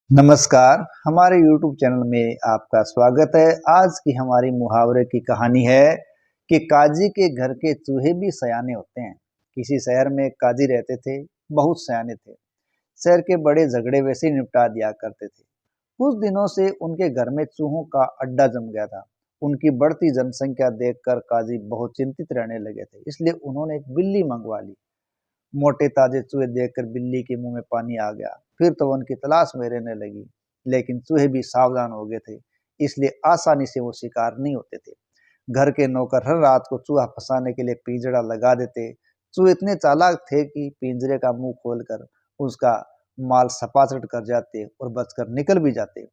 नमस्कार, हमारे YouTube channel में आपका स्वागत है। आज की हमारी मुहावरे की कहानी है कि काजी के घर के चूहे भी सयाने होते हैं। किसी शहर में एक काजी रहते थे, बहुत सयाने थे। शहर के बड़े झगड़े वैसे ही निपटा दिया करते थे। कुछ दिनों से उनके घर में चूहों का अड्डा जम गया था। उनकी बढ़ती जनसंख्या देखकर काजी बहुत चिंतित रहने लगे थे, इसलिए उन्होंने एक बिल्ली मंगवा ली। मोटे ताजे चूहे देखकर बिल्ली के मुंह में पानी आ गया। फिर तो उनकी तलाश में रहने लगी, लेकिन चूहे भी सावधान हो गए थे, इसलिए आसानी से वो शिकार नहीं होते थे। घर के नौकर हर रात को चूहा फंसाने के लिए पिंजड़ा लगा देते। चूहे इतने चालाक थे कि पिंजरे का मुंह खोलकर उसका माल सपाचट कर जाते और बचकर निकल भी जाते।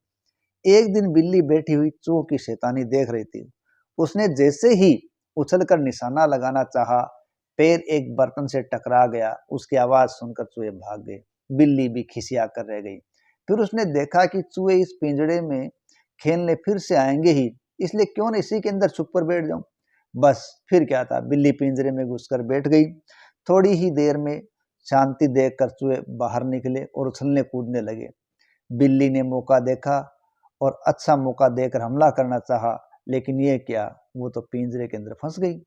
एक दिन बिल्ली बैठी हुई चूहों की शैतानी देख रही थी। उसने जैसे ही उछलकर निशाना लगाना चाहा, पैर एक बर्तन से टकरा गया। उसकी आवाज सुनकर चूहे भाग गए। बिल्ली भी खिसिया कर रह गई। फिर उसने देखा कि चूहे इस पिंजड़े में खेलने फिर से आएंगे ही, इसलिए क्यों न इसी के अंदर छुप कर बैठ जाऊं। बस फिर क्या था, बिल्ली पिंजरे में घुसकर बैठ गई। थोड़ी ही देर में शांति देखकर चूहे बाहर निकले और उछलने कूदने लगे। बिल्ली ने मौका देखा और अच्छा मौका देकर हमला करना चाहा, लेकिन ये क्या, वो तो पिंजरे के अंदर फंस गई।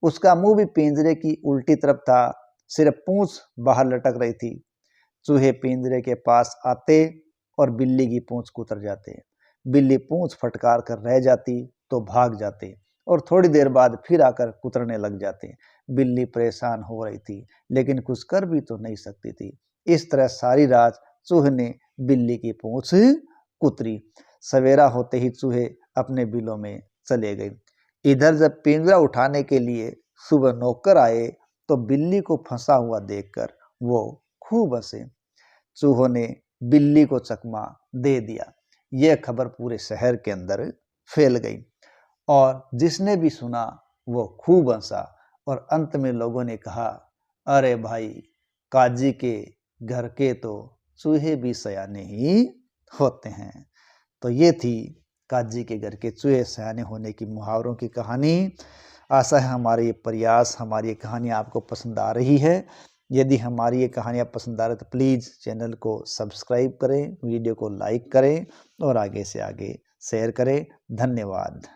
उसका मुंह भी पिंजरे की उल्टी तरफ था, सिर्फ पूंछ बाहर लटक रही थी। चूहे पिंजरे के पास आते और बिल्ली की पूंछ कुतर जाते। बिल्ली पूंछ फटकार कर रह जाती तो भाग जाते और थोड़ी देर बाद फिर आकर कुतरने लग जाते। बिल्ली परेशान हो रही थी, लेकिन कुछ कर भी तो नहीं सकती थी। इस तरह सारी रात चूहे ने बिल्ली की पूंछ कुतरी। सवेरा होते ही चूहे अपने बिलों में चले गए। इधर जब पिंजरा उठाने के लिए सुबह नौकर आए तो बिल्ली को फंसा हुआ देखकर वो खूब हंसे। चूहों ने बिल्ली को चकमा दे दिया। यह खबर पूरे शहर के अंदर फैल गई और जिसने भी सुना वो खूब हंसा। और अंत में लोगों ने कहा, अरे भाई, काजी के घर के तो चूहे भी सयाने ही होते हैं। तो ये थी काजी के घर के चूहे सयाने होने की मुहावरों की कहानी। आशा है हमारे ये प्रयास, हमारी ये कहानी आपको पसंद आ रही है। यदि हमारी ये कहानियाँ पसंद आ रही है तो प्लीज़ चैनल को सब्सक्राइब करें, वीडियो को लाइक करें और आगे से आगे शेयर करें। धन्यवाद।